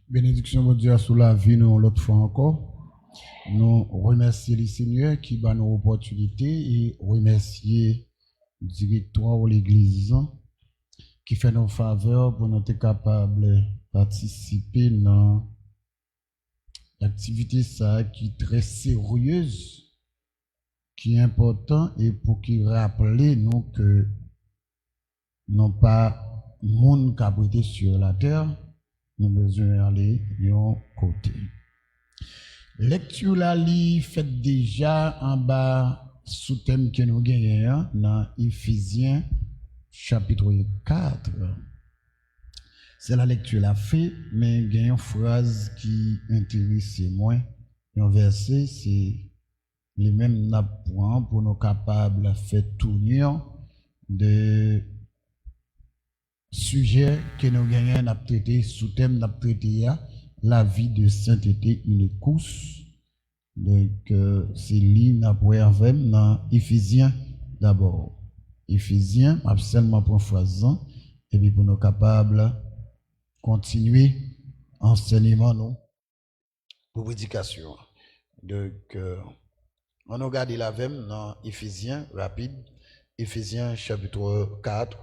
Bénédiction de Dieu sur la vie, nous, l'autre fois encore. Nous remercions le Seigneur qui va nous opportunités et remercier le directoire de l'Église qui fait nos faveurs pour nous être capables de participer dans l'activité ça qui est très sérieuse, qui est important et pour qui rappeler nous que non pas monde qui a prêté sur la terre, nous avons besoin d'aller de côté. Lecture la li fait déjà en bas sous thème que nous gagnons dans Éphésiens chapitre 4. C'est la lecture la fait, mais il y a une phrase qui intéresse moins. Un verset, c'est les mêmes points pour nous capables de faire tourner de sujets que nous gagnons à traiter, sous thème à traiter la vie de sainteté, une course. Donc, c'est l'île après dans Éphésiens d'abord. Éphésiens, seulement pour phrase, et puis pour nous capables continuer enseignement, nous, pour prédication. Donc, on regarde la même dans Éphésiens, rapide, Éphésiens chapitre 4.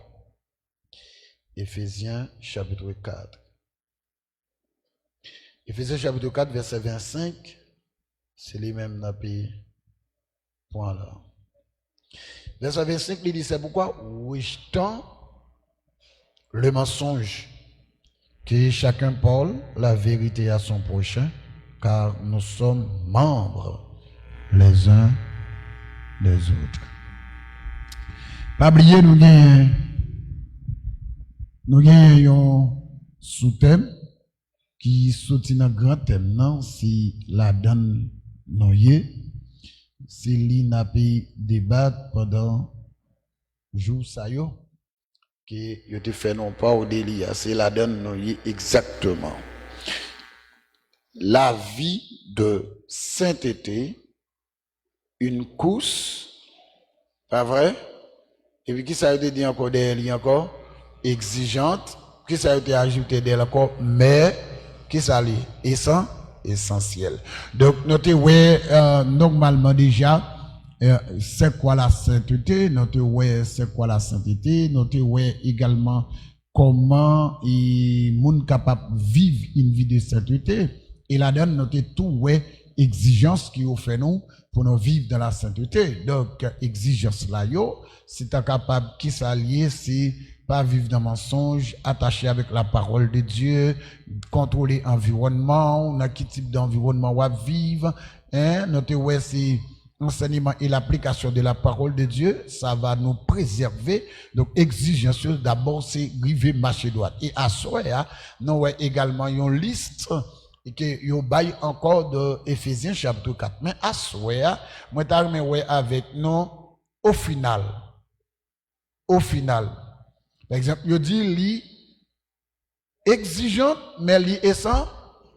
Éphésiens chapitre 4. Éphésiens chapitre 4, verset 25, c'est les mêmes points là. Verset 25, il dit c'est pourquoi rejetant le mensonge, que chacun parle la vérité à son prochain, car nous sommes membres les uns des autres. Pas oublier, nous gagnons un sous-thème qui sorti dans grand thème, non, si la donne noyé, si l'INAPI débat pendant jour ça yo, que je te fait non pas au délire, c'est la donne noyé exactement. La vie de sainteté, une course, pas vrai? Et puis qui ça a été dit encore derrière encore? Exigeante, qui ça a été ajouté derrière encore? Mais qui ça l'est essentiel. Donc notez ouais normalement déjà c'est quoi la sainteté, notez ouais c'est quoi la sainteté, notez ouais également comment il monde capable vivre une vie de sainteté et là-dedans notez tout ouais exigence qui offre nous pour nous vivre dans la sainteté. Donc exigence là yo, si tu es capable qui s'allier c'est pas vivre dans mensonge, attaché avec la parole de Dieu, contrôler l'environnement, dans quel type d'environnement on va vivre, hein, notez ouais c'est enseignement et l'application de la parole de Dieu, ça va nous préserver. Donc exigence d'abord c'est river marcher droite. Et à soi, nous ouais également une liste et que yo bail encore de Éphésiens chapitre 4. Mais à soi, moi t'armé ouais avec nous au final. Par exemple, il dit li exigeant, mais li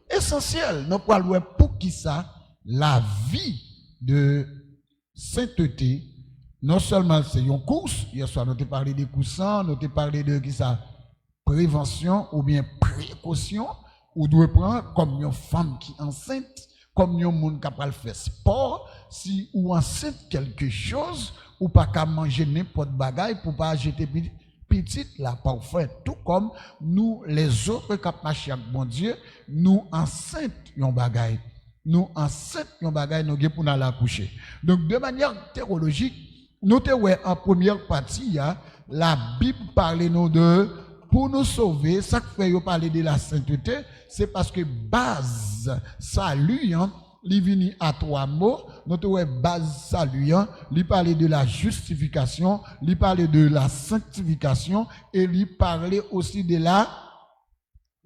essentiel. Nous parlons pour qui ça la vie de sainteté. Non seulement c'est une course, hier soir nous avons parlé des coussins, nous avons parlé de qui ça prévention ou bien précaution, ou doit prendre comme une femme qui est enceinte, comme un monde capable de faire sport, si ou enceinte quelque chose, ou pas qu'à manger n'importe bagaille pour pas jeter petite la parfait, tout comme nous les autres qui marchent avec bon Dieu, nous enceintes yon bagaille. Nous enceintes yon bagaille nous pour nous accoucher. Donc de manière théologique, nous te ouais en première partie la Bible parle nous de pour nous sauver, ça fait yo parler de la sainteté, c'est parce que base salut li vini à trois mots, notre base saluant, li parler de la justification, li parler de la sanctification et li parler aussi de la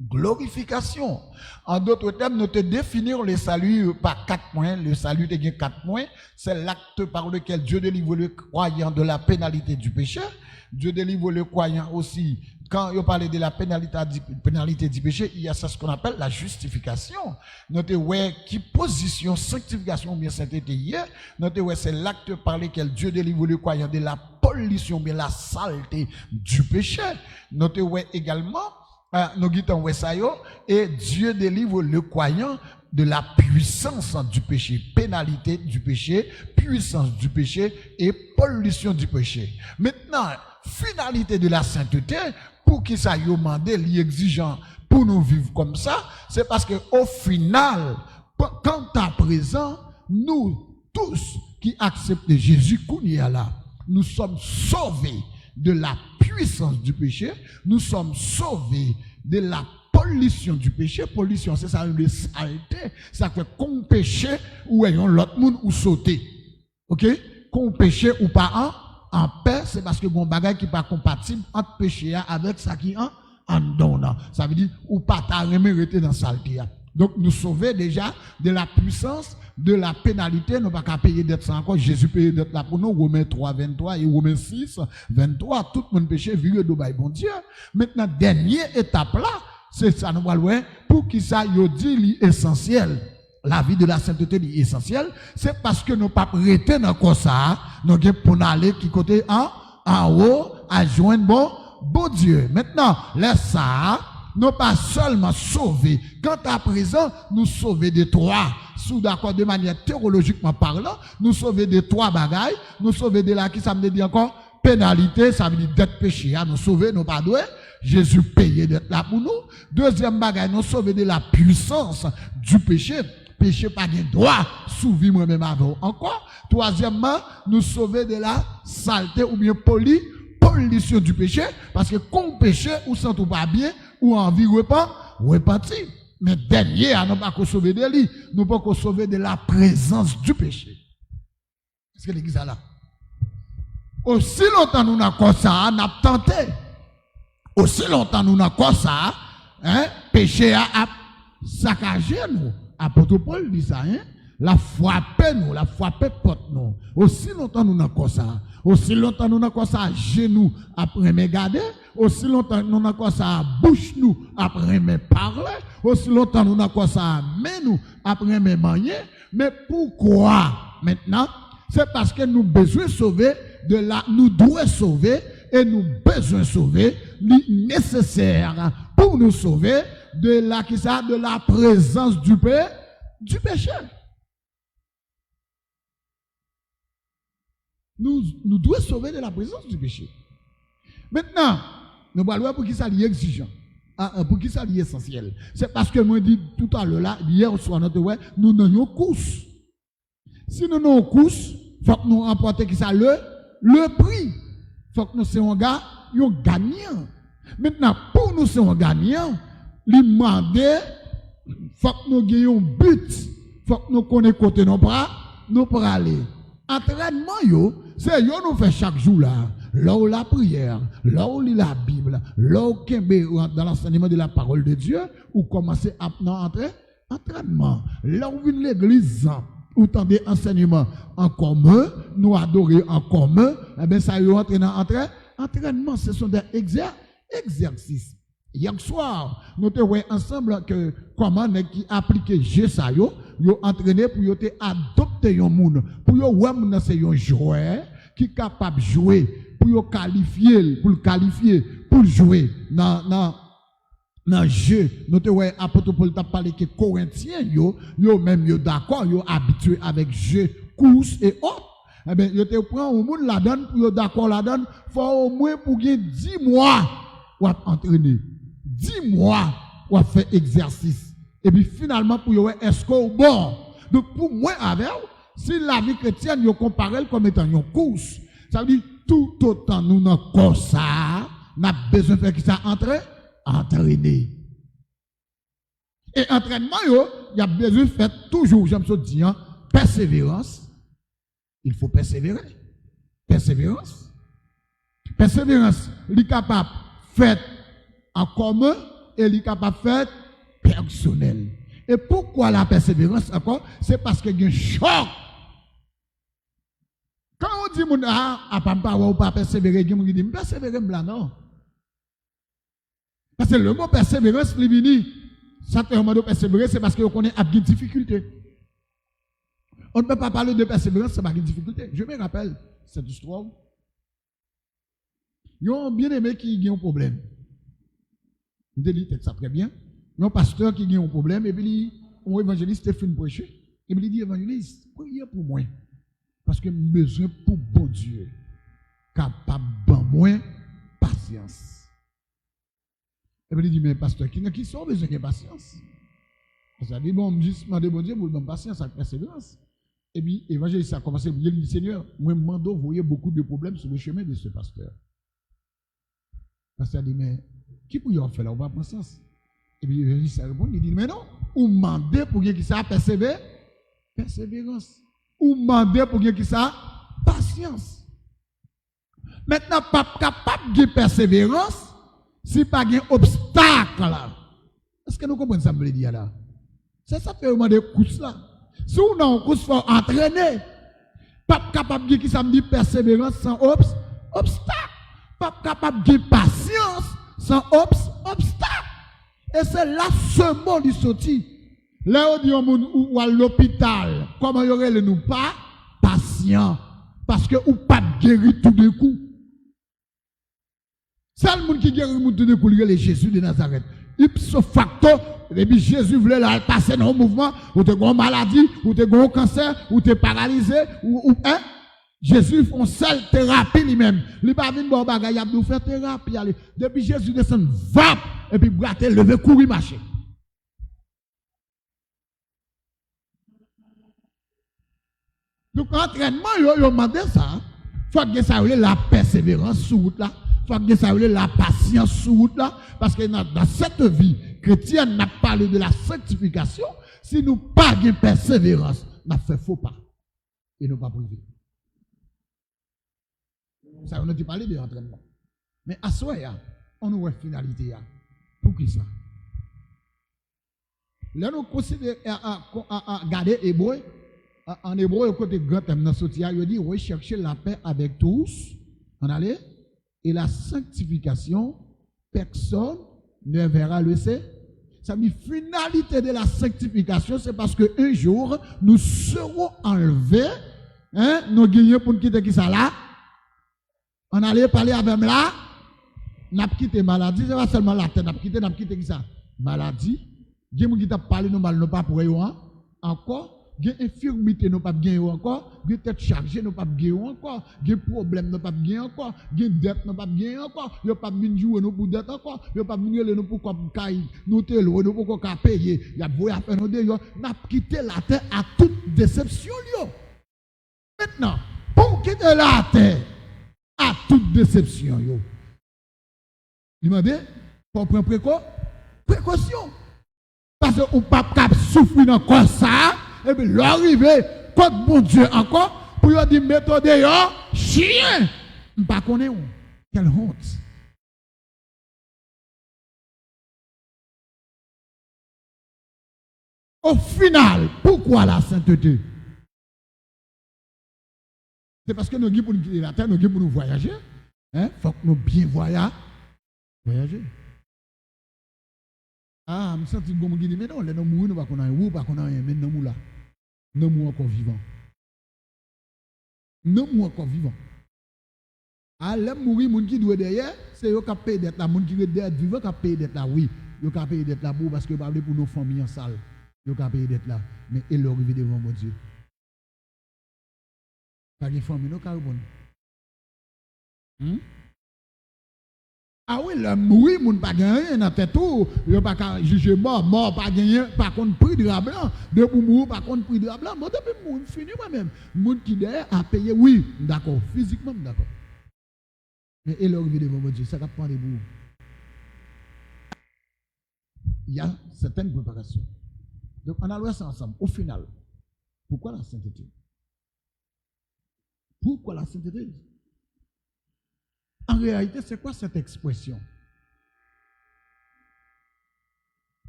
glorification. En d'autres termes, nous te définir le salut par 4 points. Le salut de 4 points, c'est l'acte par lequel Dieu délivre le croyant de la pénalité du péché. Dieu délivre le croyant aussi. Quand il parle de la pénalité du péché, il y a ça ce qu'on appelle la justification. Notez ouais qui position sanctification ou bien sainteté hier. Notez ouais c'est l'acte par lequel Dieu délivre le croyant de la pollution, bien la saleté du péché. Notez ouais également nous guitons et Dieu délivre le croyant de la puissance du péché, pénalité du péché, puissance du péché et pollution du péché. Maintenant, finalité de la sainteté, pour qui ça y demandé, l'exigeant pour nous vivre comme ça, c'est parce que au final, quant à présent, nous tous qui acceptent Jésus qu'on y a là, nous sommes sauvés de la puissance du péché, nous sommes sauvés de la pollution du péché. Pollution, c'est ça, le saleté. Ça fait qu'on péché ou ayons l'autre monde ou sauter. Ok? Qu'on péché ou pas en paix, c'est parce que bon bagage qui n'est pas compatible entre péché avec ça qui est en donnant. Ça veut dire ou pas ta remérité dans saleté. Donc nous sauver déjà de la puissance, de la pénalité, nous pas qu'à payer d'être ça encore. Jésus paye d'être là pour nous. Romains 3, 23 et Romains 6, 23. Tout le monde péché, viré de bail, bon Dieu. Maintenant, dernière étape là, c'est ça, nous allons voir, pour qui ça, il dit l'essentiel. La vie de la sainteté est essentielle. C'est parce que nous pas prêter dans quoi ça, nous pour aller qui côté en haut, à joindre bon Dieu. Maintenant, laisse ça, nous pas seulement sauver. Quant à présent, nous sauver de trois. Sous d'accord de manière théologiquement parlant, nous sauver de trois bagailles. Nous sauver de là qui ça me dit encore pénalité, ça veut dire d'être péché. Nous sauver, nous pas doué. Jésus payé d'être là pour nous. Deuxième bagaille, nous sauver de la puissance du péché. Péché pas de droit, souvi moi-même avant. Encore. Troisièmement, nous sauver de la saleté ou bien pollution du péché. Parce que qu'on péché ou sent ou pas bien, ou envie repentir. Mais dernier, nous pas qu'on sauver de lui, nous pas qu'on sauver de la présence du péché. Est-ce que l'église est là? Aussi longtemps nous n'avons pas ça, nous avons tenté. Aussi longtemps nous n'avons pas ça, péché a saccagé nous. Apôtre Paul dit ça, la frappé nous, la frappé porte nous. Aussi longtemps nous n'avons pas ça. Aussi longtemps nous n'avons pas ça à genoux après me garder. Aussi longtemps nous n'avons pas ça à bouche nous après me parler. Aussi longtemps nous n'avons pas ça à main nous après me manier. Mais pourquoi maintenant? C'est parce que nous besoin sauver de la, nous devons sauver et nous besoin sauver, nécessaire pour nous sauver de la, de la présence du péché. Nous devons sauver de la présence du péché. Maintenant, nous allons voir pour qui ça est exigeant, pour qui ça est essentiel. C'est parce que moi dit tout à l'heure là, hier soir nous avons une course. Si nous avons une course, il faut que nous remportions qui ça le prix. Il faut que nous soyons un gagnant. Maintenant, pour nous soyons gagnants, il demander, il faut que nous ayons un but. Il faut que nous connaissions côté nos bras, nous pour aller. Entraînement, c'est nous fait chaque jour là. Là où la prière, là où lit la Bible, là où dans l'enseignement de la parole de Dieu, ou commencer à entrer entraînement. Là où vient l'église, ou tendez enseignement en commun, nous adorer en commun, eh bien ça y entre dans entraînement, ce sont des exercices. Hier soir, nous avons ensemble que comment qui appliquer Jésus, yo entraîné pour yo adopter un monde, pour yo ouais moun c'est un joueur qui est capable de jouer, pour yo qualifier, pour jouer dans jeu. Nous avons apôtre Paul t'a parlé que Corinthiens yo même yo d'accord, yo habitué avec jeu, course et autres. Eh bien, yo te prend au monde la donne pour yo d'accord la donne, faut au moins pour gagner 10 mois ou entraîner. 10 mois ou faire exercice. Et puis finalement pour yo est-ce qu'on bon. Donc pour moi avec si la vie chrétienne yo compare comme étant une course, ça veut dire tout autant nous dans comme ça, n'a besoin de faire qui ça entraîner. Et entraînement il y a besoin de faire toujours, j'aime ça dire, persévérance. Il faut persévérer. Persévérance. Persévérance, il est capable de faire en commun et il est capable de faire personnel. Et pourquoi la persévérance encore? C'est parce qu'il y a un choc. Quand on dit papa ou pas persévérer, on dit persévérer là non. Parce que le mot persévérance, ça te demande de persévérer, c'est parce qu'on connaît des difficultés. On ne peut pas parler de persévérance, c'est pas une difficulté. Je me rappelle cette histoire. Il y a un bien-aimé qui a un problème. Je dis ça très bien. Un pasteur qui a un problème, et puis un évangéliste fait une prêcher. Et puis il dit, évangéliste, priez pour moi. Parce que j'ai besoin pour bon Dieu. Capable de moi patience. Et puis il dit, mais pasteur, qui sont besoin de patience? Ça dit, bon, juste demander bon Dieu pour le patience avec persévérance. Et puis, l'évangéliste a commencé à dire, Seigneur, moi, je vous voyez beaucoup de problèmes sur le chemin de ce pasteur. Le pasteur a dit, mais qui peut y en faire là? On va prendre sens. Et puis, l'évangéliste a répondu, il dit, mais non, ou demandez pour qu'il ça persévérance. Ou demandez pour qu'il ça patience. Maintenant, pas capable de persévérance si pas de obstacle là. Est-ce que nous comprenons ça, me dire là? C'est ça fait vraiment des courses là. Si on a une course, il faut entraîner. Pas capable de ça me dit persévérance sans obstacle. Pas capable de patience sans obstacle. Et c'est là ce mot du sorti. Là, on dit ou à l'hôpital, comment y aurait nous pas patient? Parce que ou pas guéri tout d'un coup. C'est le monde qui guérit tout d'un coup, le Jésus de Nazareth. Ipso facto, et puis Jésus voulait là passer dans le mouvement, ou tu as une maladie, ou tu as un cancer, ou tu es paralysé, hein? Jésus fait une seule thérapie lui-même. Il n'a pas vu bon bagage, il a nous faire thérapie. Depuis Jésus descend, va, et puis brater, lever, courir, marcher. Donc, entraînement, il a demandé ça. Il faut que ça ait la persévérance sur route là. Il faut que ça ait la patience sur route là. Parce que dans cette vie chrétienne, on a parlé de la sanctification. Si nous n'avons pas de persévérance, on a fait faux pas. Et nous pas privé. Ça, on a parlé de l'entraînement. Mais à soi, on a une finalité. Pour qui ça? Là, nous considérons à garder hébreu. En hébreu, côté grand thème dans Sotia, il dit rechercher la paix avec tous. On allait. Et la sanctification, personne ne verra le C. Ça veut dire finalité de la sanctification, c'est parce qu'un jour, nous serons enlevés. Hein, nous gagnons pour nous quitter qui ça là. On allait parler avec là. N'a pas quitté maladie, c'est pas seulement la tête, n'a pas quitté qui ça? Maladie. Il y a des gens qui t'a parlé, nous mal, nous pas pour eux. Encore. Il y a infirmité, nous pas gagner encore. Il y a tête chargée, nous pas gagner encore. Il y a problème, nous pas gagner encore. Il y a dette, nous pas gagner encore. Il y a pas de jouer, nous pour dette encore. Il y a pas de nous pour quoi cailler. Nous te louer, nous pour quoi payer. Il y a beau à faire nous d'ailleurs. N'a quitté la terre à toute déception. Maintenant, pour quitter la terre à toute déception, il m'a dit, pour prendre précaution. Parce qu'on ne peut pas souffrir encore ça. Et puis l'arrivée, contre mon Dieu encore, pour lui dire méthode chien. Je ne sais pas où. Quelle honte. Au final, pourquoi la sainteté? C'est parce que nous sommes pour nous quitter la terre, nous sommes pour nous voyager. Il faut que nous bien voyager. Ah, je me sens que nous dit, mais non, les gens mourent, nous ne pouvons pas nous pas qu'on a mais nous là. Nous sommes encore vivants. Nous sommes encore vivants. Ah, les mourir, les gens qui doivent derrière, c'est eux qui payent d'être là. Les gens qui doivent être vivants qui payent d'être là, oui. Ils qui payent d'être là parce que parler pour nos familles en salle. Ils qui payent d'être là. Mais ils leur arrivent devant mon Dieu. Pas de famille, nous qui répondent. Ah oui, le mourir, moun pas gagné dans tête tout, il pas juger mort pas gagné par contre prix de blanc, de pour mourir par contre prix de blanc, moi depuis moun fini moi-même, moun qui derrière a payé oui, d'accord, physiquement d'accord. Mais il leur devant mon Dieu, ça va prendre des bouts. Il y a certaines préparations. Donc on a le ça ensemble au final. Pourquoi la sainteté? Pourquoi la sainteté? En réalité, c'est quoi cette expression?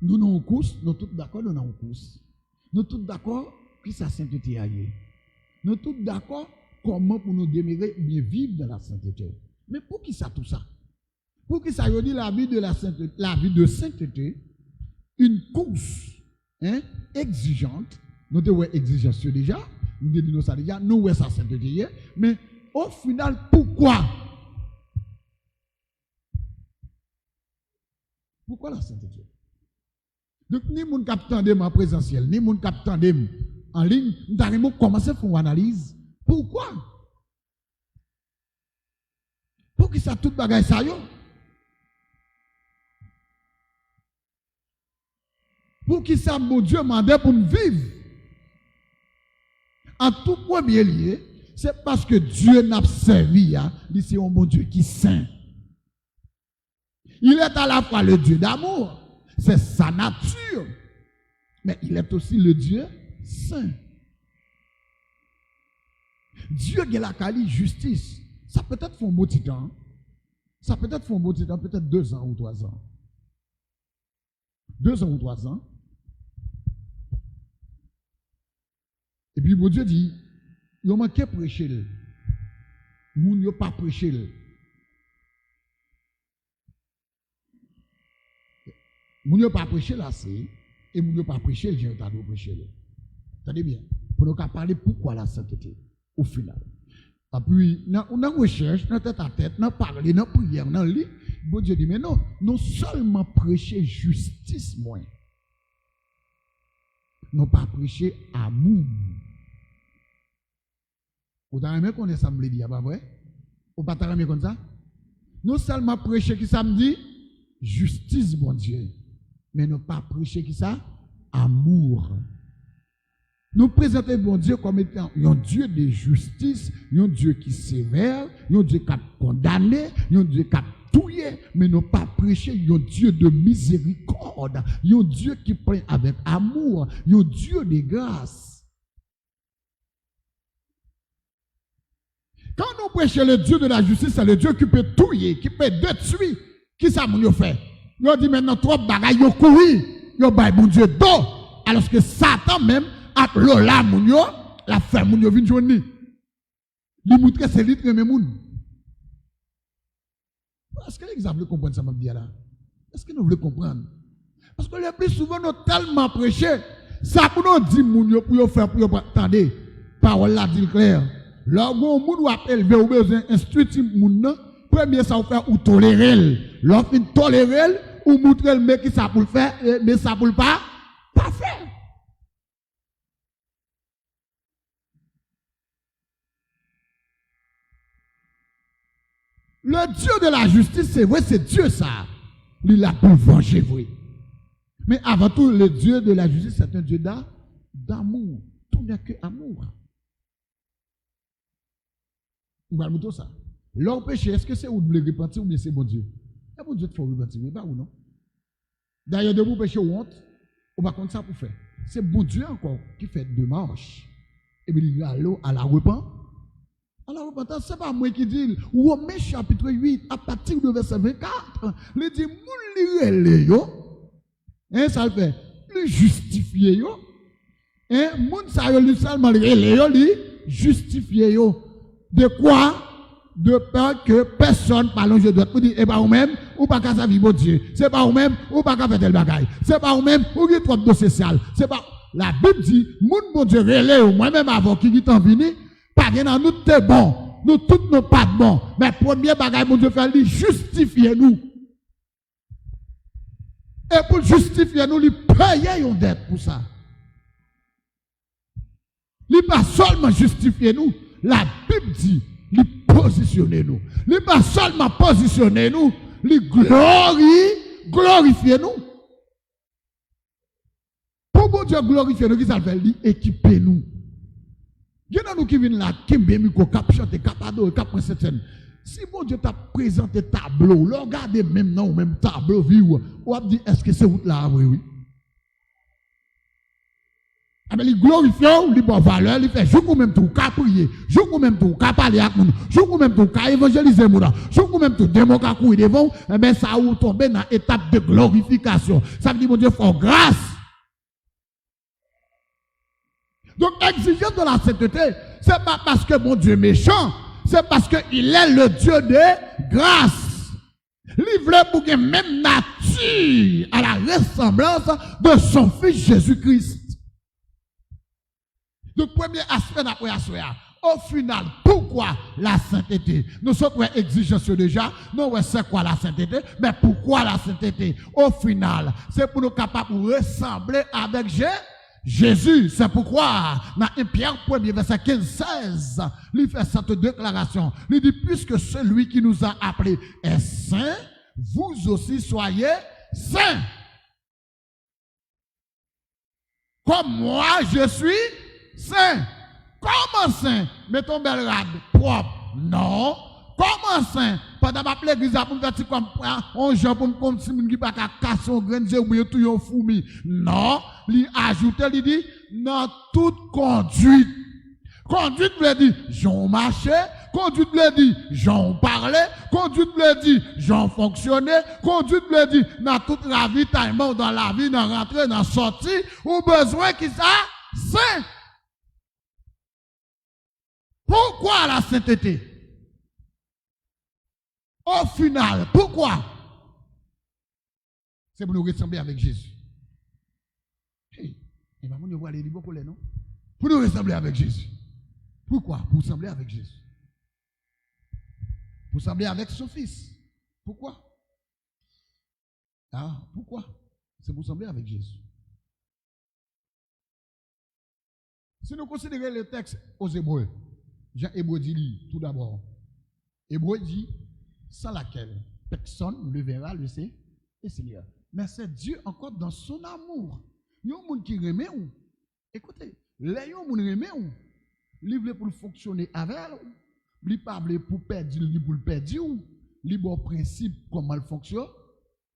Nous avons une course, nous tous d'accord, nous avons une course. Nous tous d'accord que sa sainteté aille. Nous tous d'accord comment pour nous demeurer bien vivre dans la sainteté. Mais pour qui ça tout ça? Pour qui ça dit la vie de la sainteté, la vie de sainteté, une course exigeante. Nous devons exigence déjà, nous disons ça déjà, nous ouais sa sainteté, mais au final, pourquoi Pourquoi la sainteté? Donc, ni moun kap tande en présentiel, ni moun kap tande en ligne, nous avons commencé à faire une analyse. Pourquoi? Pour qui ça tout bagaille ça yo? Pour qui ça mon Dieu m'a demandé pour me vivre? En tout premier lieu, c'est parce que Dieu n'a servi, c'est un bon Dieu qui est saint. Il est à la fois le Dieu d'amour, c'est sa nature, mais il est aussi le Dieu saint. Dieu qui a la qualité justice, ça peut être un beau temps, ça peut être un beau temps, peut-être 2 ans ou 3 ans. 2 ans ou 3 ans. Et puis, bon Dieu dit, il a manqué prêcher. Moun yo pas prêcher. Moun yo pas prêcher là, c'est, et moun yo pas prêcher, j'ai entendu prêcher. Attendez bien, pour nous parler pourquoi la sainteté, au final. Et puis, dans la recherche, dans tête à tête, dans parler, dans prière, dans le lit, bon Dieu dit, mais non, non seulement prêcher justice, moi, non pas prêcher amour. Vous avez aimé qu'on est samedi, dit, pas vrai? Vous pas aimé comme ça? Non seulement prêcher qui samedi, justice, bon Dieu, mais non pas prêcher qui ça? Amour. Nous présentons bon Dieu comme étant un Dieu de justice, un Dieu qui est sévère, un Dieu qui a condamné, un Dieu qui a tué, mais non pas prêcher un Dieu de miséricorde, un Dieu qui prend avec amour, un Dieu de grâce. Quand nous prêchons le Dieu de la justice, c'est le Dieu qui peut tuer, qui peut détruire. Qui ça moun yo fait? Yo dit maintenant trop bagay yo courir, yo bay bon Dieu dos, alors que Satan même a lola moun yo, la fait moun yo vinn jouni. Li montre c'est litre même moun. Est-ce que l'exemple veut comprendre ça m'a dit là? Est-ce que nous voulons comprendre? Parce que le plus souvent nous tellement prêché, ça pour nous dit moun yo pour yo faire pour yo attendez. Parole là dit clair. Là, où moun ou a élevé ou besoin instruire moun nan, premier ça ou faire ou tolérer. Lorsqu'il tolérer ou montrer mais qui ça pour le faire, mais ça pour le pas faire. Le Dieu de la justice, c'est vrai, c'est Dieu ça. Il a pour venger, oui. Mais avant tout, le Dieu de la justice, c'est un Dieu d'amour. Tout n'est que amour. Vous voyez tout ça. Leur péché, est-ce que c'est où vous voulez repentir ou bien c'est bon Dieu? C'est bon Dieu qu'il faut repentir, mais pas ou non? D'ailleurs, de vous péché ou honte, on va compter ça pour faire. C'est bon Dieu encore qui fait deux marches. Et puis il y a à la repentance. À la repentance, ce n'est pas moi qui dis, Romains chapitre 8, à partir du verset 24, il dit, moun li yo, ça le fait, lui justifier yo, moun sa yo li seulement li justifier yo. De quoi? De peur que personne parle de droit. Vous dites, et pas vous-même, ou pas qu'à sa vie, bon Dieu. C'est pas vous-même, ou pas qu'à faire tel bagaille. C'est pas vous-même, ou qui est trop de social. C'est pas, la Bible dit, moun bon Dieu, relève, moi-même avant qui est en vini, pas bien dans nous, t'es bon. Nous, tous nos pas de bon. Mais premier bagaille, mon Dieu, fait, lui, justifier nous. Et pour justifier nous, lui, payer une dette pour ça. Lui, pas seulement justifier nous. La Bible dit, lui positionner nous. Lui pas seulement positionner nous, lui glorifier nous. Pour bon Dieu glorifier nous, qui ça fait? Lui équiper nous. Il y a nous qui viennent là, qui me cap chanter, cap adorer, cap certaine. Si bon Dieu t'a présenté tableau, regardez même non, même tableau, vivre, ou a dit, est-ce que c'est route là? Oui, oui. Mais il glorifie, il bon valeur, il fait, je vous même tout, qu'à prier, je vous même tout, qu'à parler avec nous, je vous même tout, qu'à évangéliser nous, je vous même tout, démon qu'à courir devant, et bien ça ou tomber dans l'étape de glorification. Ça veut dire, mon Dieu, faut grâce. Donc, exigence de la sainteté, c'est pas parce que mon Dieu est méchant, c'est parce qu'il est le Dieu de grâce. Livré pour que même nature à la ressemblance de son Fils Jésus-Christ. Donc, premier aspect d'après aspect, au final, pourquoi la sainteté? Nous sommes exigence déjà, nous c'est quoi la sainteté, mais pourquoi la sainteté? Au final, c'est pour nous capables de ressembler avec Jésus. C'est pourquoi, dans 1 Pierre 1er, verset 15-16, il fait cette déclaration. Il dit, puisque celui qui nous a appelés est saint, vous aussi soyez saints. Comme moi, je suis saint. Comment saint? Mettons belle rade, propre. Non. Comment saint? Pendant que l'église pour me faire comme on joue pour me comme si on pas casser un grain de ou tout un fourmi. Non. Il ajoute, il dit, dans toute conduite. Conduite veut dire, j'en marché. Conduite veut dire, j'en parlais. Conduite veut dire, j'en fonctionnais. Conduite veut dire, dans tout ravitaillement dans la vie, dans rentrer, dans sortie, ou besoin qui ça? Saint. Pourquoi la sainteté? Au final, pourquoi? C'est pour nous ressembler avec Jésus. Hey, il va nous voir les libres non? Pour nous ressembler avec Jésus. Pourquoi? Pour ressembler avec Jésus. Pour ressembler avec son fils. Pourquoi? Ah, pourquoi? C'est pour ressembler avec Jésus. Si nous considérons le texte aux Hébreux, Jean Hébreu dit tout d'abord. Hébreu dit, sans laquelle personne ne verra le Seigneur. Mais c'est Dieu encore dans son amour. Il y a un monde qui remet ou. Écoutez, les gens qui remet ou. Ils veulent pour fonctionner avec elle. Ils parlent pour perdre, ils pour le perdre. Ils bon principe comment il fonctionne.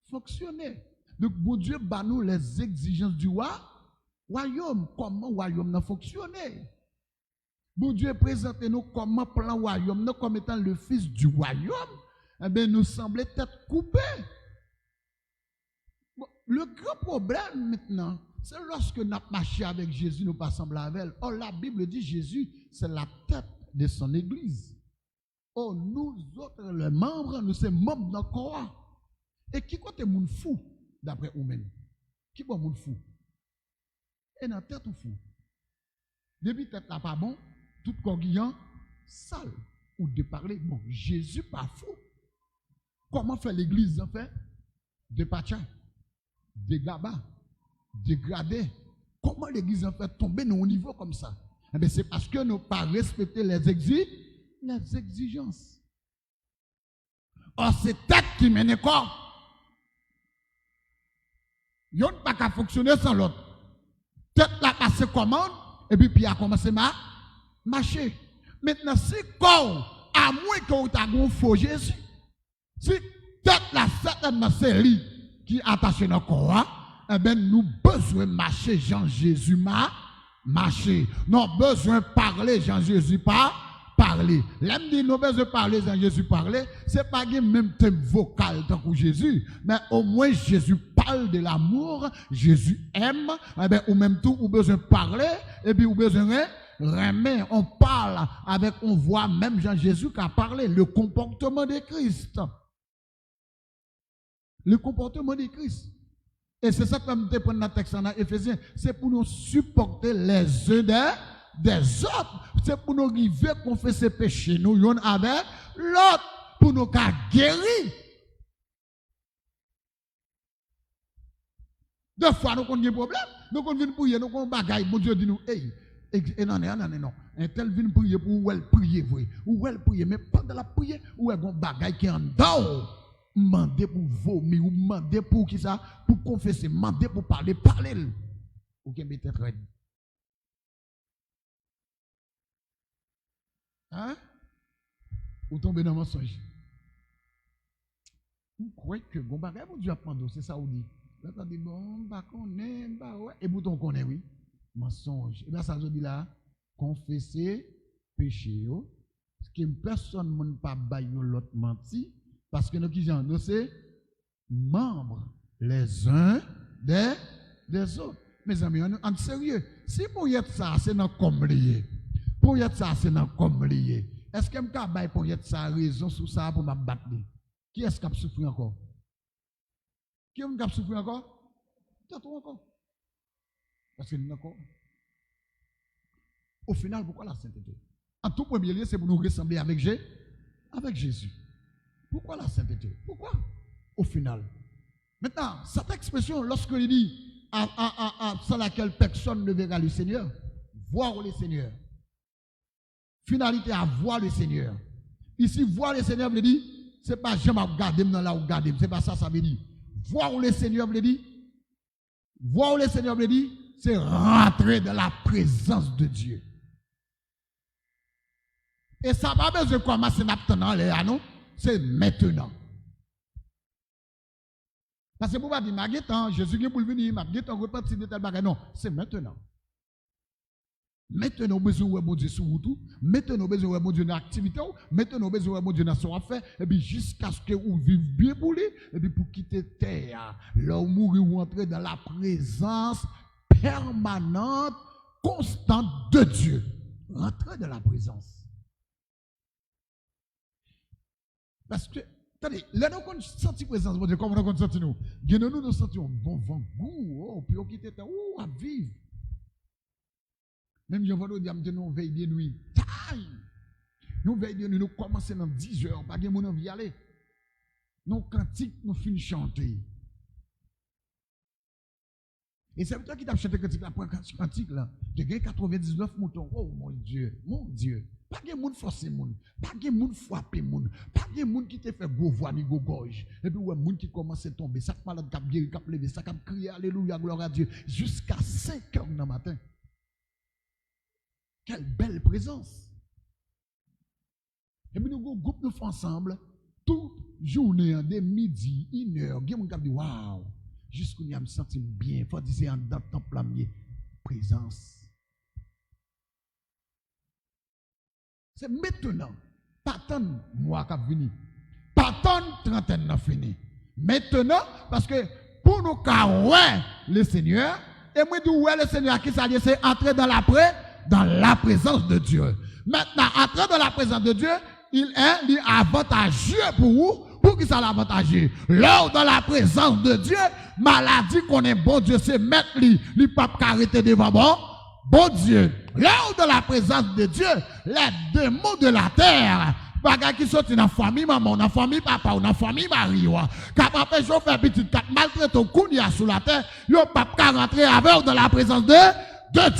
Fonctionner. Donc, bon Dieu, bah nous les exigences du royaume. Comment le royaume n'a fonctionné. Bon Dieu présente nous comme un plan royaume, nous comme étant le fils du royaume, eh bien nous semblons tête coupée. Bon, le grand problème maintenant, c'est lorsque nous marchons avec Jésus, nous ne pas sembler avec elle. Or la Bible dit Jésus, c'est la tête de son église. Or nous autres, les membres, nous sommes membres de notre corps. Et qui côté moun fou, d'après vous-même? Qui est moun fou? Et dans tête ou fou? Depuis tête là pas bon, tout corguillant, sale, ou de parler, bon, Jésus pas fou. Comment fait l'église en fait? De pacha, de gaba, dégradé. Comment l'église en fait tomber dans un niveau comme ça? Eh bien, c'est parce que nous pas respecter les exigences. Or, c'est tête qui mène corps. Il n'y a pas qu'à fonctionner sans l'autre. Tête la passe commande, et puis a commencé à marcher. Maintenant, si corps, à moins que tu aies un faux Jésus, si tête la certainement c'est lui qui est attaché dans le corps, eh bien, nous besoin de marcher Jean-Jésus marcher. Nous besoin de parler Jean-Jésus parler. L'aime dit nous besoin de parler Jean-Jésus parler, c'est pas le même thème vocal tant que Jésus, mais au moins Jésus parle de l'amour, Jésus aime, eh bien, ou même tout, ou besoin de parler, et puis ou besoin de remet, on parle avec, on voit même Jean-Jésus qui a parlé, le comportement de Christ. Le comportement de Christ. Et c'est ça que je prends dans le texte en Éphésiens, c'est pour nous supporter les uns des autres. C'est pour nous arriver à confesser péché, nous, y'en avec l'autre, pour nous guérir. Deux fois, nous avons des problèmes, nous avons des prier, nous avons des bagailles, mon Dieu dit nous, hey, et non, un tel vient prier pour où elle prier, ou elle prier, mais pendant la prière, où elle a un bagaille qui est en dehors. Mandez pour vomir, ou mandez pour qui ça, pour confesser, mandez pour parler. Ou qui mettez très. Hein? Ou tomber dans le mensonge. Vous croyez que bon bagage, vous Dieu apprendre, c'est ça ou dit. Là, tu dis, bon, bah, qu'on est, bah, ouais. Et bouton qu'on est, oui. Mensonge. Et bien, ça veut dire là, confesser péché, ce que personne ne peut pas bailler l'autre menti, parce que nous qui sommes, nous c'est membres les uns des autres. Mes amis, en sérieux, si pour y être ça, c'est dans comme lié. Pour y être ça, c'est dans comme lié. Est-ce que je peux bailler pour y être ça raison sur ça pour m'abattre? Qui est-ce qui a souffert encore? Qui est-ce qui a souffert encore? T'as tout encore. Parce que nous encore. Au final, pourquoi la sainteté? En tout premier lieu, c'est pour nous ressembler avec Jésus. Pourquoi la sainteté? Pourquoi? Au final. Maintenant, cette expression, lorsque il dit sans laquelle personne ne verra le Seigneur, voir le Seigneur. Finalité à voir le Seigneur. Ici, voir le Seigneur veut dire, ce n'est pas jamais regarder dans là où regarder, ce n'est pas ça, ça veut dire. Voir le Seigneur veut dire, c'est rentrer dans la présence de Dieu. Et ça va pas besoin de commencer maintenant, non? C'est maintenant. Parce que pour pas dire, Jésus est pour venir, Maguetan repartir de tel bagage. Non, c'est maintenant. Maintenant, nous besoin de bon Dieu sur vous tout. Maintenant, nous besoin de bon Dieu dans l'activité. Maintenant, nous besoin de bon Dieu dans son affaire. Et puis, jusqu'à ce que vous viviez bien pour lui. Et puis, pour quitter terre, là où mourir ou entrer dans la présence permanente, constante de Dieu. Rentrer dans la présence. Parce que, attendez, là, nous avons senti la présence de Dieu. Comment nous avons senti nous? Nous sentons un bon vent, goût, puis on quitte terre, à vivre. Même je vais dire, nous veillons de nuit. Nous veillons de nuit, nous commençons dans 10 heures, pas de monde envie aller. Nous cantiques, nous finissons chanter. Et c'est toi qui t'as chanté cantique là, cantique là. Tu as 99 moutons. Oh mon Dieu, mon Dieu. Pas de monde forcer monde, pas de monde frapper monde, pas de monde qui te fait gros voix ni gros gorge. Et puis ouais, monde qui commence à tomber, ça malade cap guéri, cap lever, ça cap crier alléluia, gloire à Dieu jusqu'à 5 heures dans le matin. Quelle belle présence. Et puis nous groupe nous ensemble toute journée de midi, 1 heure, il y a monde qui dit waouh, jusqu'où je me sens bien, faut dire c'est en dans le temple présence. C'est maintenant. Pas tant mois qui venu. Pas tant trentaine qui fini. Maintenant, parce que pour nous ouais le Seigneur, et moi dis ouais le Seigneur qui s'allie, c'est entrer dans la présence de Dieu. Maintenant, entrer dans la présence de Dieu, il est avantageux pour vous. Pour qui ça l'avantageux? Là dans la présence de Dieu, maladie qu'on est bon Dieu, c'est mettre lui pas arrêter devant bon Dieu. Là où dans la présence de Dieu, les démons de la terre, bagay qui sont dans la famille maman, dans la famille papa, dans la famille mari, capable de faire petit maltraiter ton kounia sous la terre, yo pas rentrer avec dans la présence de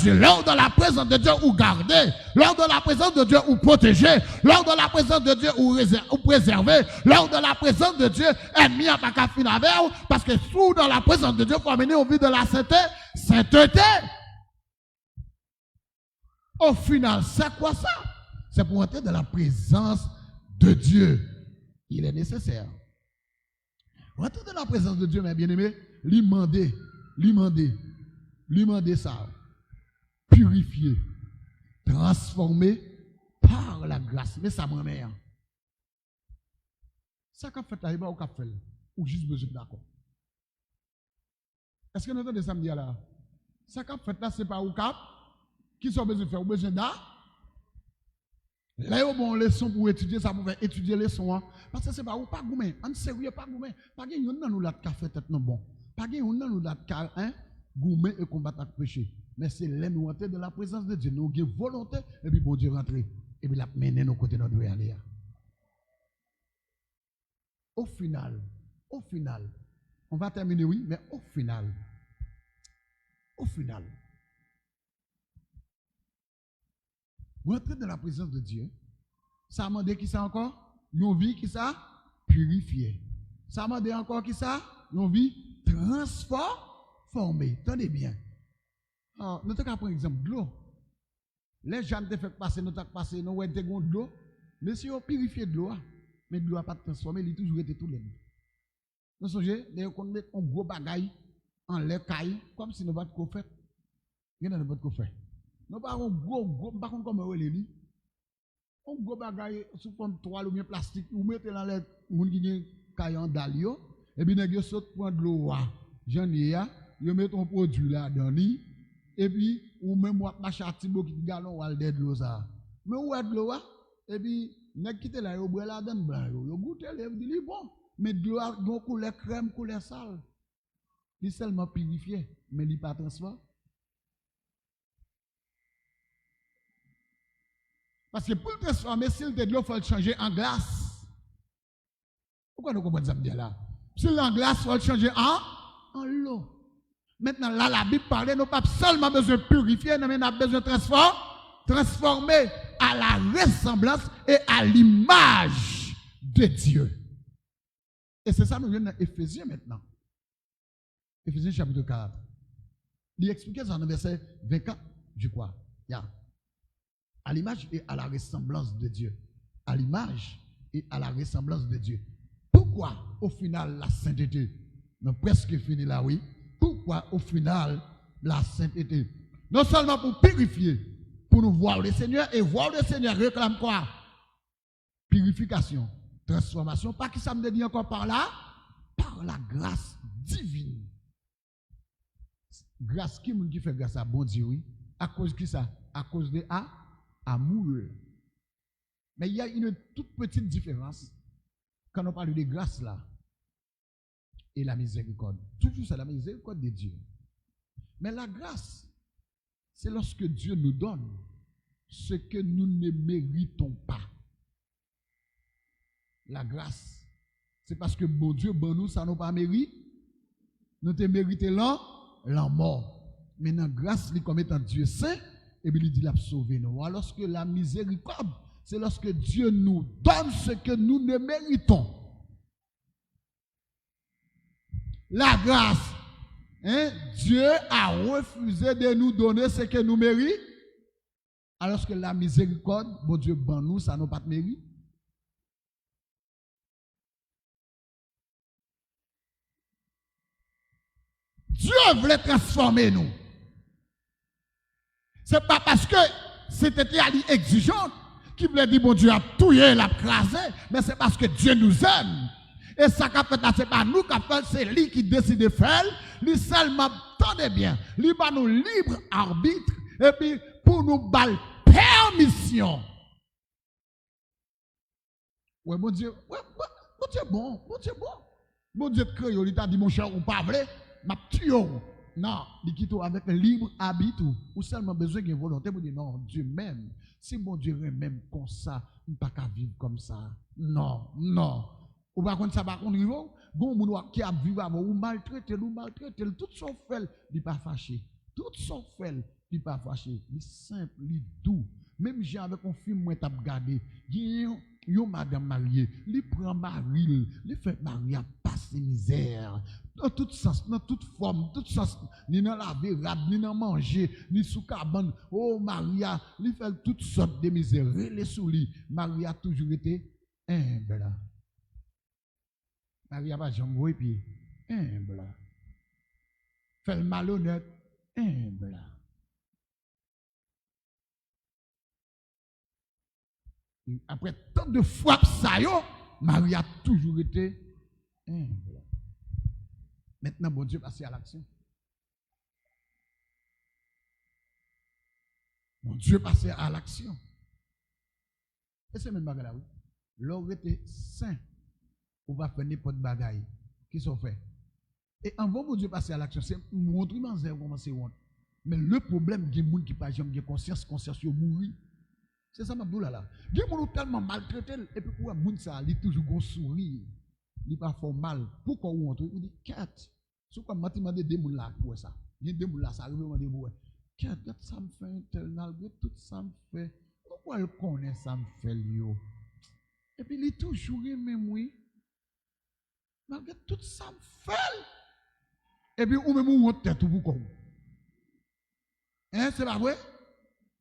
Dieu. Là où dans la présence de Dieu ou garder, là où dans la présence de Dieu ou protéger, là où dans la présence de Dieu ou préserver, là où dans la présence de Dieu ennemi n'a pas qu'à finir avec, parce que sous dans la présence de Dieu faut amener au vide de la sainteté. Au final, c'est quoi ça? C'est pour entrer dans la présence de Dieu. Il est nécessaire. Rentrer dans la présence de Dieu, mes bien-aimés, lui demander ça. Purifier, transformer par la grâce. Mais ça m'en met. Ça qu'a fait là, il va au café, ou juste besoin d'accord. Est-ce que nous entendons samedi là? Ça qu'a fait là, c'est pas au cap. Qui sont besoin de faire? Besoin d'art? Là, il y a bon leçon pour étudier, ça pour faire étudier les leçons. Parce que c'est pas ou pas gourmet. En sérieux, pas gourmet. Pas qu'il y a nous là de faire tête non bon. Pas qu'il y a nous là de gourmet et combattre avec péché. Mais c'est là nous entrer de la présence de Dieu. Nous avons volonté et puis bon Dieu rentrer. Et puis la mener nos côtés nous doit aller. Au final, on va terminer, oui, mais au final, rentrer dans la présence de Dieu, ça a demandé qui ça encore? Une vie qui ça? Purifiée. Ça a demandé encore qui ça? Une vie transformée. Tenez bien. Alors, nous avons pris exemple de l'eau. Les gens te fait passer, nous avons passé, nous avons de l'eau. Mais si on purifie de l'eau, mais de l'eau n'a pas transformé, il a toujours été tout le monde. Nous songez, on met un gros bagaille en l'air caille, comme si nous n'avons pas de fait. Il n'y a pas de fait. Nous pas un gros, par contre, comme on est un gros bagaille sous forme de toile ou bien plastique, ou mettez dans les gens qui ont caille en dalio, et puis ils sautent pour de l'eau. J'en ai, ils mettent un produit là dans lui, et puis, ou même ou marcher à Tibo qui galon ou al de l'eau ça. Mais où est de l'eau, et puis, ils quittent là, ils boivent là dans blanc, ils goûtent, ils disent bon, mais de l'eau, donc couleur crème, couleur sale. Il est seulement purifié, mais il n'est pas transformé. Parce que pour le transformer, s'il te dit, il faut le changer en glace. Pourquoi nous comprenons ça me dire là? S'il est en glace, il faut le changer en l'eau. Maintenant, là, la Bible parle, nous pas seulement besoin de purifier, mais nous avons besoin de transformer à la ressemblance et à l'image de Dieu. Et c'est ça que nous venons dans Éphésiens maintenant. Éphésiens chapitre 4. Il explique ça dans le verset 24, je crois. À l'image et à la ressemblance de Dieu. À l'image et à la ressemblance de Dieu. Pourquoi, au final, la sainteté? Nous presque fini là, oui. Pourquoi, au final, la sainteté? Non seulement pour purifier, pour nous voir le Seigneur, et voir le Seigneur réclame quoi? Purification, transformation. Pas qui ça me dit encore par là? Par la grâce divine. Grâce qui fait grâce à bon Dieu, oui. À cause de qui ça? À cause de amour. Mais il y a une toute petite différence quand on parle de grâce là et la miséricorde. Toujours c'est la miséricorde de Dieu. Mais la grâce, c'est lorsque Dieu nous donne ce que nous ne méritons pas. La grâce, c'est parce que bon Dieu, bon nous, ça nous pas mérite. Nous te méritons la mort. Maintenant, grâce, comme étant Dieu saint, et puis il dit, il a sauvé nous. Alors que la miséricorde, c'est lorsque Dieu nous donne ce que nous ne méritons. La grâce, Dieu a refusé de nous donner ce que nous méritons. Alors que la miséricorde, bon Dieu, ben nous, ça n'a pas de mérite. Dieu voulait transformer nous. Ce n'est pas parce que c'était exigeant qu'il voulait dire, bon Dieu a touillé, l'a crasé, mais c'est parce que Dieu nous aime. Et ça qu'a fait, c'est pas nous qui fait, c'est lui qui décide de faire. Lui seulement, attendez bien, lui va nous libre arbitre, et puis pour nous balle permission. Ouais, bon Dieu, bon Dieu bon, bon Dieu bon. Bon Dieu créé, il t'a dit, mon cher, on pas vrai, m'a tué. Non, il quitte avec un libre arbitre, ou seulement besoin d'une volonté pour dire, non, Dieu m'aime. Si mon Dieu m'aime comme ça, il ne peut pas vivre comme ça. Non, non. Ou par contre, ça va contre bon, moun qui a vivre avant, ou maltraité, tout son fait, il n'est pas fâché. Tout son fait, il n'est pas fâché. Il est simple, il est doux. Même j'ai avec un film, moi, t'as regardé, yon madame mariée, il prend mari, il fait mari à passer misère. Dans tout sens, dans toute forme, tout sens, ni dans la verade, ni dans manger, ni sous cabane. Oh, Maria, il fait toutes sortes de misères. Les sous lui. Maria a toujours été humble. Maria va jamais pied. Humble. Fait le malhonnête. Humble. Après tant de frappes, ça yo, Maria a toujours été humble. Maintenant, bon Dieu, passe à l'action. Bon Dieu, passe à l'action. Et c'est même bagaille là, oui. L'homme était saint. On va faire n'importe bagaille. Qui sont fait. Et avant bon Dieu passer à l'action, c'est montrer dans zéro comment c'est honte. Mais le problème, il y a des gens qui pas jamais conscience yo mourir. C'est ça, ma boule là. Il y a des gens tellement maltraités, et puis pour moun ça, il toujours gon sourire. Il pas fort mal. Pourquoi on honte? Il dit, quête. C'est quoi, m'a demandé des moules là pour ça. Il y a des moules là, ça arrive à dire, quête, ça me fait internal, tout ça me fait. Pourquoi elle connaît ça me fait, yo? Et puis il est toujours même, oui. Malgré tout ça me fait. Et puis, ou même ou tête pour quoi? Hein, c'est pas vrai?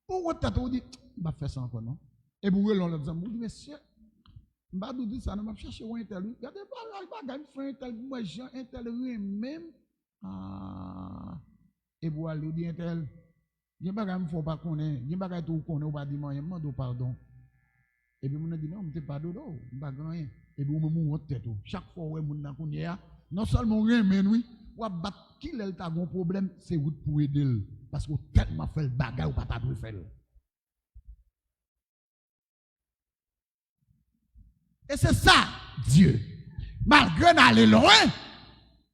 Ou tête, on dit, on va faire ça encore, non? Et puis, on dit, monsieur, je vais dire ça, on va chercher un tel. Regardez pas, je vais faire un tel, moi, j'ai un tel, même. Ah. Et puis, on dit un tel. Je ne vais pas faire pas connaître, je ne vais pas tout connaître, on va dire, je demande pardon. Et puis, on dit, non, je ne vais pas dodo, je ne vais pas rien. Et puis, on me tête. Chaque fois, on a non seulement rien, mais oui, on va battre qui a un problème, c'est vous pour aider. Parce que tellement fait le bagage, ou pas ta faire. Et c'est ça, Dieu. Malgré d'aller loin,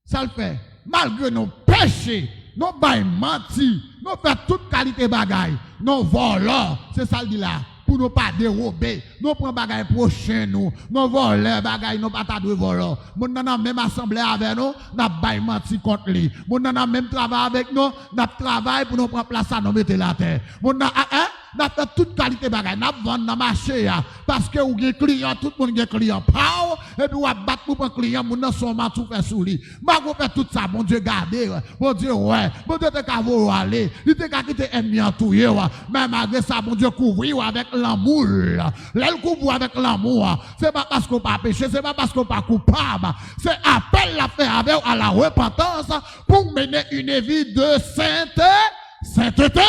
ça le fait. Malgré nos péchés, nos bails mentis, nos fait toute qualité de bagaille, nos volants, c'est ça le dit là. pour nous pas dérober, nous prendre bagaille prochain nous, nous voler bagaille nous pas de voler. Mon nan même assemblée avec nous, n'a bail menti contre lui. Mon nan même travail avec nous, n'a travail pour nous prendre place à nous mettre la terre. Mon nan n'a fait toute qualité bagaille, n'a vendre dans marché parce que ou gen client, tout le monde gen client pow et puis ou battre pour prendre client, mon nan son tout fait sous lui. M'a fait tout ça, mon Dieu garder, mon Dieu ouais, mon Dieu te ka vou aller, il te ka quitter ennemi en tout mais malgré ça, mon Dieu couvrir avec l'amour. L'elle couvre avec l'amour. C'est pas parce qu'on pas péché, c'est pas parce qu'on pas coupable. C'est appel la faire avec à la repentance pour mener une vie de sainteté.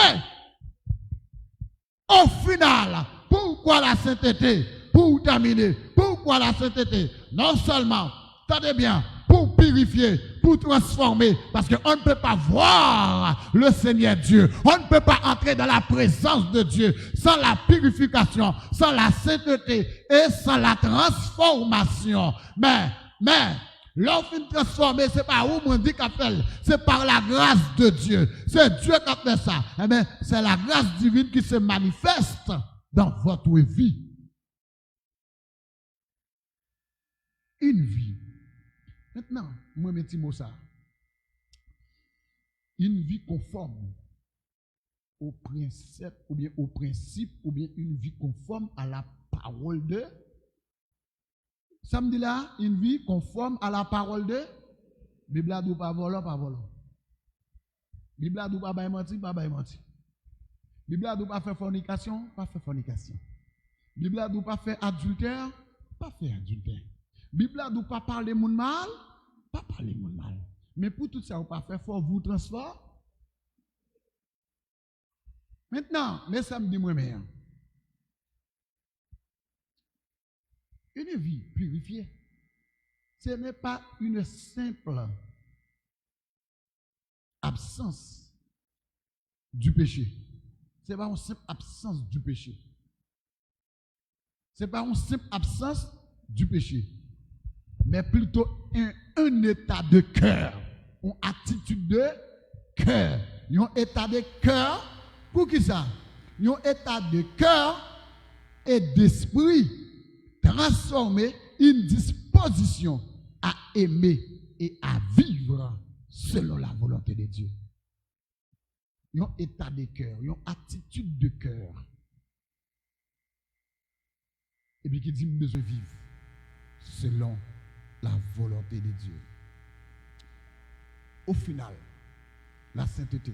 Au final, pourquoi la sainteté? Pour terminer, pourquoi la sainteté? Non seulement, attendez bien, pour purifier, pour transformer, parce qu'on ne peut pas voir le Seigneur Dieu, on ne peut pas entrer dans la présence de Dieu sans la purification, sans la sainteté et sans la transformation. Mais, l'offre transformée, c'est pas où on dit qu'à faire, c'est par la grâce de Dieu. C'est Dieu qui a fait ça. Eh bien, c'est la grâce divine qui se manifeste dans votre vie. Une vie. Maintenant, moi, je dis ça. Une vie conforme au principe, ou bien une vie conforme à la parole de. Ça me dit là, une vie conforme à la parole de. Bible a dit pas voler, pas voler. Bible a dit pas mentir, pas mentir. Bible a dit pas faire fornication, pas faire fornication. Bible a dit pas faire adultère, pas faire adultère. Bible a dit pas parler moun mal, pas parler moun mal. Mais pour tout ça, on pas faire, faut vous transformer. Maintenant, mais ça me dit moi même. Une vie purifiée, ce n'est pas une simple absence du péché. Ce n'est pas une simple absence du péché. Ce n'est pas une simple absence du péché, mais plutôt un état de cœur, une attitude de cœur. Un état de cœur, pour qui ça? Un état de cœur et d'esprit transformer une disposition à aimer et à vivre selon la volonté de Dieu. Un état de cœur, une attitude de cœur. Et puis qui dit besoin de vivre selon la volonté de Dieu. Au final, la sainteté,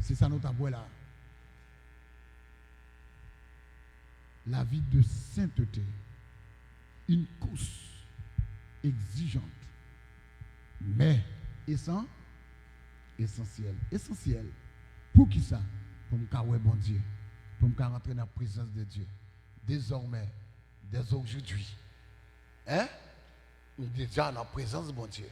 c'est ça notre avoué là. La vie de sainteté, une course exigeante, mais essentielle. Essentielle. Pour qui ça? Pour me carrer bon Dieu, pour me rentrer dans la présence de Dieu. Désormais, dès aujourd'hui, on est déjà dans la présence de bon Dieu.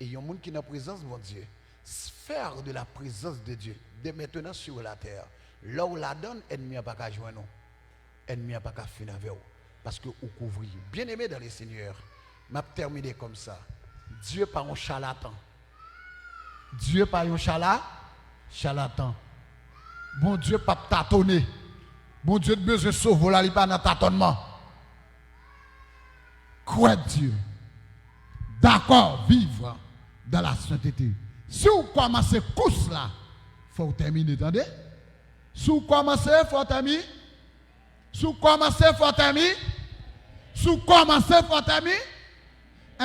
Et il y a un monde qui est dans la présence de bon Dieu. Faire de la présence de Dieu, dès maintenant sur la terre, là où la donne, ennemi n'a pas qu'à joindre nous. Ennemi n'a pas qu'à finir avec vous. Parce que vous couvrez. Bien aimé dans les seigneurs, m'a terminé comme ça. Dieu pas un charlatan. Dieu pas un charlatan. Bon Dieu pas tâtonner. Bon Dieu besoin de sauver là, il pas dans tâtonnement. Croire Dieu. D'accord, vivre dans la sainteté. Si vous commencez course là, il faut terminer, attendez? Si vous commencez, il faut terminer. Si vous commencez, il faut terminer. Si vous commencez, il faut terminer.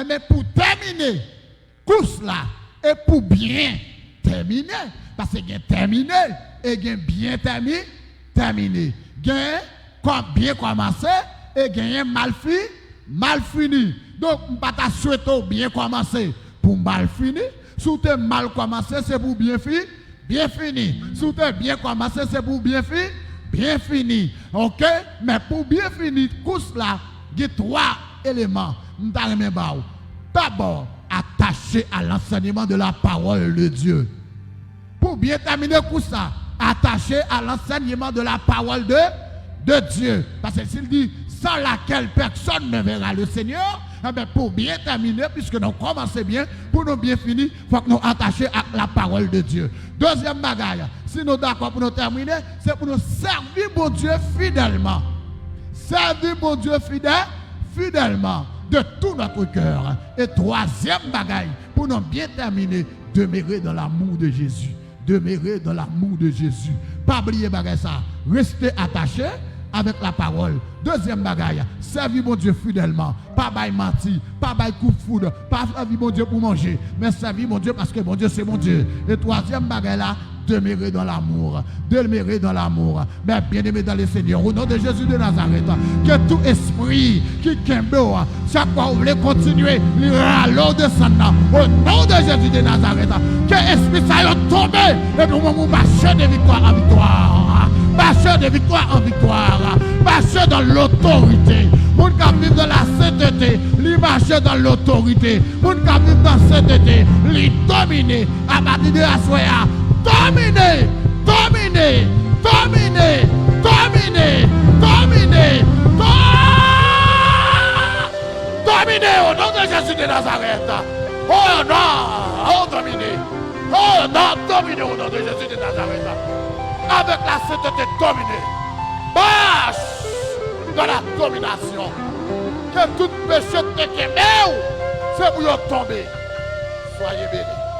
Mais pour terminer, course là, et pour bien terminer, parce que bien terminé et bien terminé, comme bien commencé et mal fini. Donc, on ne peut pas souhaiter bien commencer pour mal finir. Si vous avez mal commencé, c'est pour bien fini. Si vous avez bien commencé, c'est pour bien fini. Ok? Mais pour bien finir, course là, il y a 3 éléments. D'abord, attaché à l'enseignement de la parole de Dieu. Pour bien terminer course là, attaché à l'enseignement de la parole de Dieu. Parce que s'il dit, sans laquelle personne ne verra le Seigneur, Eh bien, pour bien terminer, puisque nous commençons bien, pour nous bien finir, il faut que nous attacher à la parole de Dieu. Deuxième bagaille, si nous d'accord pour nous terminer, c'est pour nous servir bon Dieu fidèlement. Servir bon Dieu fidèlement de tout notre cœur. Et troisième bagaille, pour nous bien terminer, demeurer dans l'amour de Jésus. Demeurer dans l'amour de Jésus. Pas oublier bagaille ça. Rester attaché avec la parole. Deuxième bagaille, servir mon Dieu fidèlement. Pas bail menti, pas bail coup de foudre, pas servir mon Dieu pour manger, mais servir mon Dieu parce que mon Dieu c'est mon Dieu. Et troisième bagaille là, demeurer dans l'amour. Demeurer dans l'amour. Mais bien aimé dans le Seigneur, au nom de Jésus de Nazareth, que tout esprit qui kembe, chaque fois vous voulez continuer, l'eau de sang, au nom de Jésus de Nazareth, que l'esprit ça y tombe, et puis on marche de victoire en victoire. Marche de victoire en victoire. Marche dans l'autorité. Pour qu'on vive dans la sainteté, lui marche dans l'autorité. Pour qu'on vive dans la sainteté, lui dominer à partir de la soya. Dominer, dominer, dominer, dominer, dominer, dominer au nom de Jésus de Nazareth. Oh non, oh dominer. Oh non, dominer au nom de Jésus de Nazareth. Avec la sainteté dominée. Marche dans la domination. Que tout péché te quémé, c'est pour y tomber. Soyez bénis.